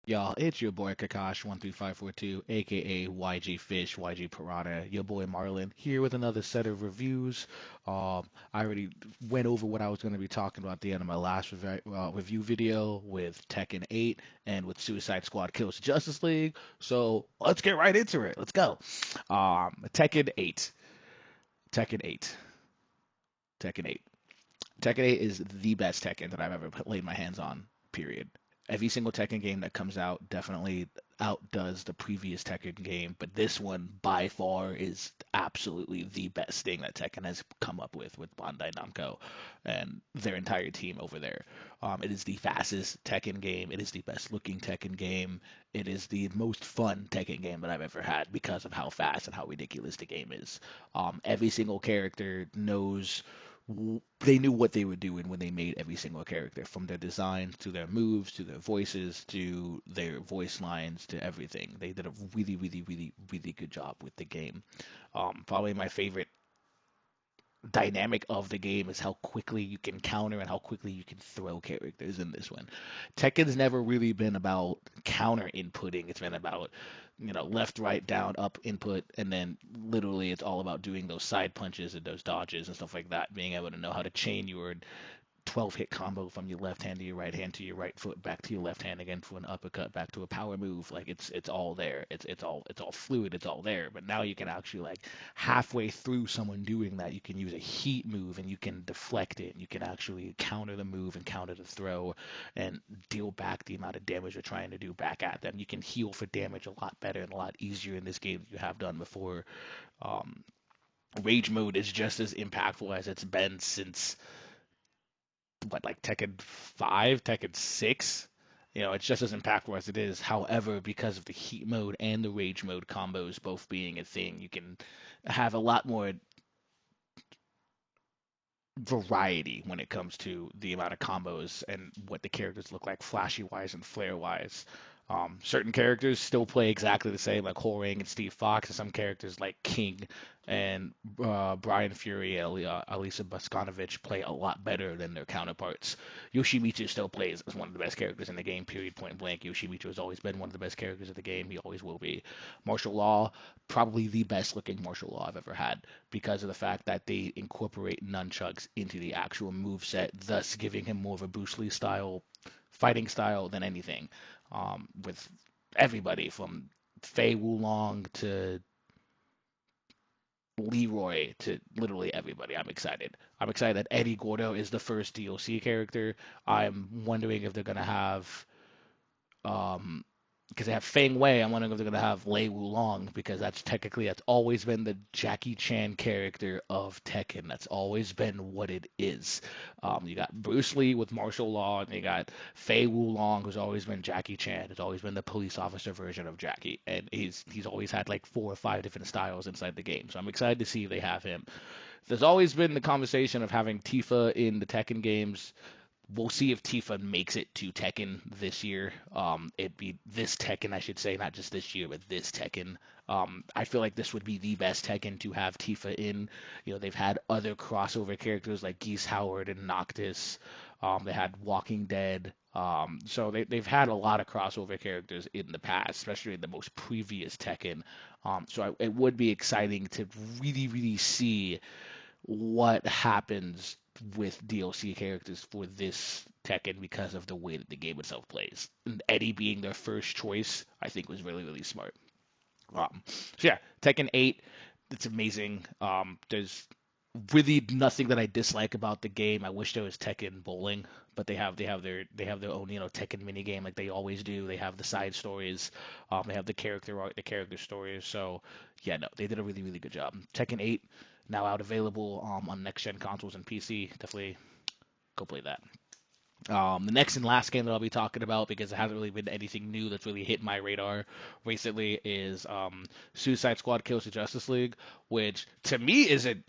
Y'all, it's your boy Kakash13542, aka YG Fish, YG Piranha, your boy Marlon, here with another set of reviews. I already went over what I was going to be talking about at the end of my last review video with Tekken 8 and with Suicide Squad Kills Justice League. So let's get right into it. Let's go. Tekken 8. Tekken 8. Tekken 8. Tekken 8 is the best Tekken that I've ever laid my hands on, period. Every single Tekken game that comes out definitely outdoes the previous Tekken game, but this one by far is absolutely the best thing that Tekken has come up with Bandai Namco and their entire team over there. It is the fastest Tekken game. It is the best looking Tekken game. It is the most fun Tekken game that I've ever had because of how fast and how ridiculous the game is. Every single character knows they knew what they were doing when they made every single character, from their designs to their moves to their voices to their voice lines to everything. They did a really, really, really, really good job with the game. Probably my favorite dynamic of the game is how quickly you can counter and how quickly you can throw characters in this one. Tekken's never really been about counter inputting. It's been about, left, right, down, up input, and then literally it's all about doing those side punches and those dodges and stuff like that, being able to know how to chain your 12 hit combo from your left hand to your right hand to your right foot back to your left hand again for an uppercut back to a power move. Like it's all there. It's all fluid. It's all there. But now you can actually, like, halfway through someone doing that, you can use a heat move and you can deflect it. And you can actually counter the move and counter the throw and deal back the amount of damage you're trying to do back at them. You can heal for damage a lot better and a lot easier in this game than you have done before. Um, Rage mode is just as impactful as it's been since what, like Tekken 5, Tekken 6. It's just as impactful as it is. However, because of the heat mode and the rage mode combos both being a thing, you can have a lot more variety when it comes to the amount of combos and what the characters look like flashy wise and flare wise. Certain characters still play exactly the same, like Horang and Steve Fox, and some characters like King and Brian Fury, Elisa Boskanovich play a lot better than their counterparts. Yoshimitsu still plays as one of the best characters in the game, period, point blank. Yoshimitsu has always been one of the best characters of the game. He always will be. Martial Law, probably the best looking martial law I've ever had because of the fact that they incorporate nunchucks into the actual move set, thus giving him more of a Bruce Lee style fighting style than anything. With everybody from Fei Wulong to Leroy to literally everybody. I'm excited. I'm excited that Eddie Gordo is the first DLC character. I'm wondering if they're gonna have um, because they have Feng Wei. I'm wondering if they're gonna have Lei Wulong because that's always been the Jackie Chan character of Tekken. That's always been what it is. You got Bruce Lee with martial law, and you got Fei Wulong, who's always been Jackie Chan. It's always been the police officer version of Jackie, and he's always had like 4 or 5 different styles inside the game. So I'm excited to see if they have him. There's always been the conversation of having Tifa in the Tekken games. We'll see if Tifa makes it to Tekken this year. It'd be this Tekken, I should say, not just this year, but this Tekken. I feel like this would be the best Tekken to have Tifa in. They've had other crossover characters like Geese Howard and Noctis. They had Walking Dead. So they've had a lot of crossover characters in the past, especially in the most previous Tekken. It would be exciting to really, really see what happens with DLC characters for this Tekken because of the way that the game itself plays. And Eddie being their first choice, I think, was really, really smart. So yeah, Tekken 8, it's amazing. There's really nothing that I dislike about the game. I wish there was Tekken Bowling, but they have their own Tekken mini game like they always do. They have the side stories, they have the character art, the character stories. So yeah, no, they did a really, really good job. Tekken 8 now out available on next gen consoles and PC. Definitely go play that. The next and last game that I'll be talking about, because it hasn't really been anything new that's really hit my radar recently, is Suicide Squad Kills the Justice League, which to me is an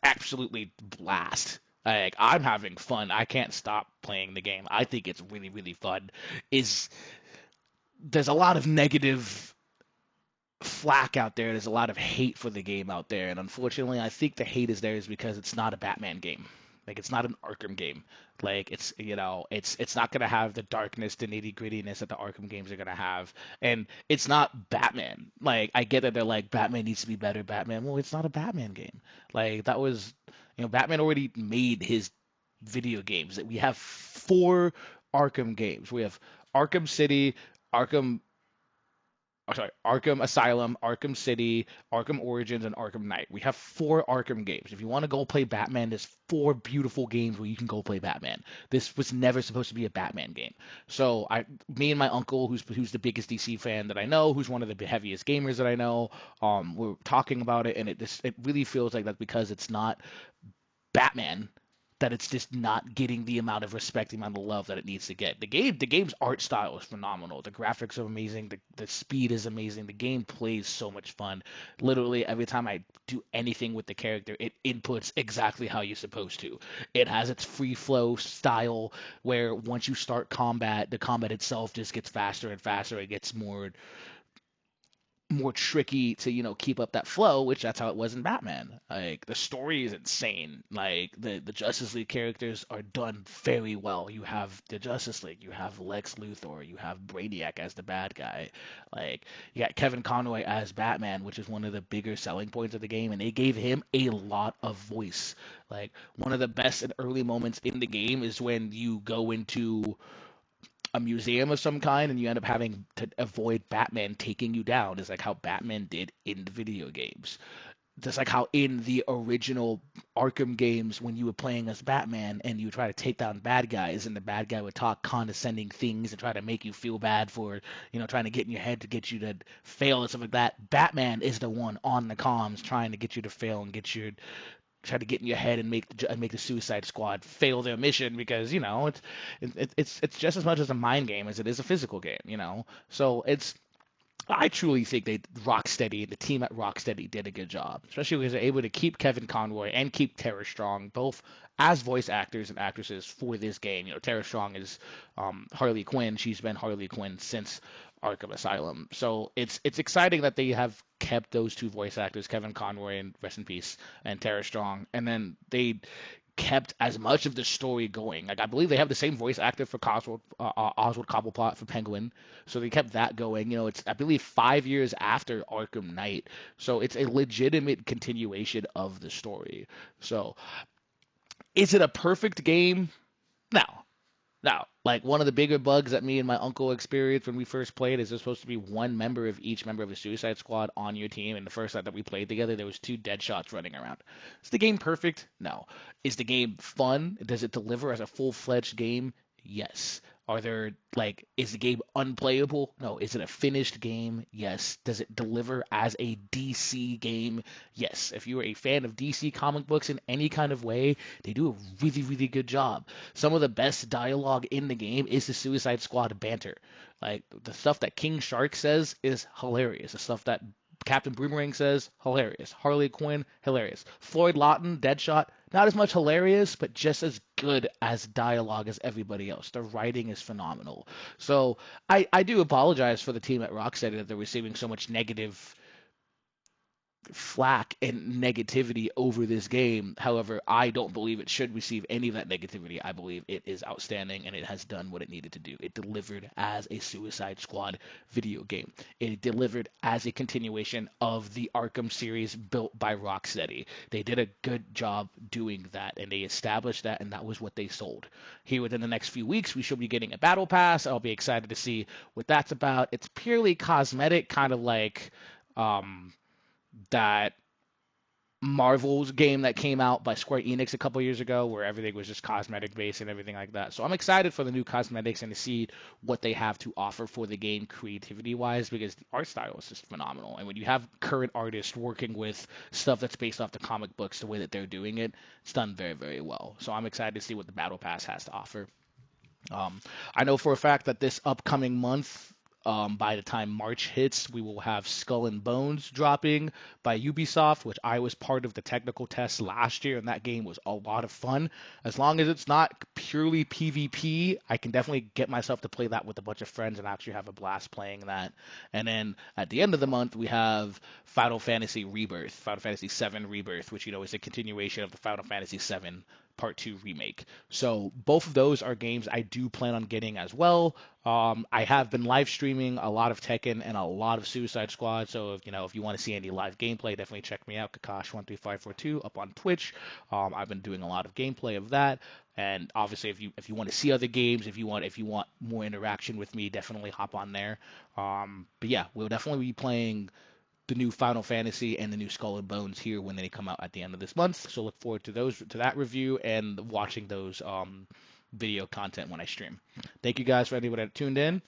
absolutely blast. Like, I'm having fun. I can't stop playing the game. I think it's really, really fun. Is There's a lot of negative flack out there. There's a lot of hate for the game out there, and unfortunately, I think the hate is there is because it's not a Batman game. Like it's not an Arkham game. Like it's not gonna have the darkness, the nitty grittiness that the Arkham games are gonna have, and it's not Batman. Like I get that they're like Batman needs to be better, Batman. Well, it's not a Batman game. Like that was, Batman already made his video games. That we have four Arkham games. We have Arkham City, Arkham Arkham Asylum, Arkham City, Arkham Origins, and Arkham Knight. We have four Arkham games. If you want to go play Batman, there's four beautiful games where you can go play Batman. This was never supposed to be a Batman game. So me and my uncle, who's the biggest DC fan that I know, who's one of the heaviest gamers that I know, we're talking about it, and it really feels like that's because it's not Batman, that it's just not getting the amount of respect, the amount of love that it needs to get. The game's art style is phenomenal. The graphics are amazing. The speed is amazing. The game plays so much fun. Literally every time I do anything with the character, it inputs exactly how you're supposed to. It has its free flow style where once you start combat, the combat itself just gets faster and faster. It gets more tricky to keep up that flow, which that's how it was in Batman. Like the story is insane. Like the Justice League characters are done very well. You have the Justice League, you have Lex Luthor, you have Brainiac as the bad guy. Like you got Kevin Conroy as Batman, which is one of the bigger selling points of the game, and they gave him a lot of voice. Like one of the best and early moments in the game is when you go into a museum of some kind and you end up having to avoid Batman taking you down. Is like how Batman did in the video games. Just like how in the original Arkham games, when you were playing as Batman and you would try to take down bad guys, and the bad guy would talk condescending things and try to make you feel bad for, trying to get in your head to get you to fail and stuff like that. Batman is the one on the comms trying to get you to fail and try to get in your head and make the Suicide Squad fail their mission because it's just as much as a mind game as it is a physical game. So I truly think Rocksteady, the team at Rocksteady, did a good job, especially because they're able to keep Kevin Conroy and keep Tara Strong both as voice actors and actresses for this game. Tara Strong is Harley Quinn. She's been Harley Quinn since Arkham Asylum. So it's exciting that they have kept those two voice actors, Kevin Conroy and rest in peace, and Tara Strong, and then they kept as much of the story going. Like I believe they have the same voice actor for Oswald Cobblepot for Penguin, so they kept that going. It's I believe 5 years after Arkham Knight, so it's a legitimate continuation of the story. So is it a perfect game? No, no. Like one of the bigger bugs that me and my uncle experienced when we first played is there's supposed to be one member of each member of the Suicide Squad on your team. And the first night that we played together, there was two dead shots running around. Is the game perfect? No. Is the game fun? Does it deliver as a full-fledged game? Yes. Is the game unplayable? No. Is it a finished game? Yes. Does it deliver as a DC game? Yes. If you're a fan of DC comic books in any kind of way, they do a really, really good job. Some of the best dialogue in the game is the Suicide Squad banter. Like the stuff that King Shark says is hilarious. The stuff that Captain Boomerang says, hilarious. Harley Quinn, hilarious. Floyd Lawton, Deadshot, not as much hilarious, but just as good as dialogue as everybody else. The writing is phenomenal. So I do apologize for the team at Rocksteady that they're receiving so much negative flack and negativity over this game. However, I don't believe it should receive any of that negativity. I believe it is outstanding and it has done what it needed to do. It delivered as a Suicide Squad video game. It delivered as a continuation of the Arkham series built by Rocksteady. They did a good job doing that and they established that, and that was what they sold. Here within the next few weeks, we should be getting a battle pass. I'll be excited to see what that's about. It's purely cosmetic, kind of like that Marvel's game that came out by Square Enix a couple years ago, where everything was just cosmetic based and everything like that. So I'm excited for the new cosmetics and to see what they have to offer for the game creativity wise, because the art style is just phenomenal. And when you have current artists working with stuff that's based off the comic books, the way that they're doing it, it's done very, very well. So I'm excited to see what the Battle Pass has to offer. I know for a fact that this upcoming month, by the time March hits, we will have Skull and Bones dropping by Ubisoft, which I was part of the technical test last year, and that game was a lot of fun. As long as it's not purely PvP, I can definitely get myself to play that with a bunch of friends and actually have a blast playing that. And then at the end of the month, we have Final Fantasy VII Rebirth, which is a continuation of the Final Fantasy VII Part 2 remake. So both of those are games I do plan on getting as well. I have been live streaming a lot of Tekken and a lot of Suicide Squad. So if you want to see any live gameplay, definitely check me out, Kakash13542 up on Twitch. I've been doing a lot of gameplay of that. And obviously, if you want to see other games, if you want more interaction with me, definitely hop on there. But yeah, we'll definitely be playing the new Final Fantasy and the new Skull and Bones here when they come out at the end of this month. So look forward to that review and watching those video content when I stream. Thank you guys for anybody that tuned in.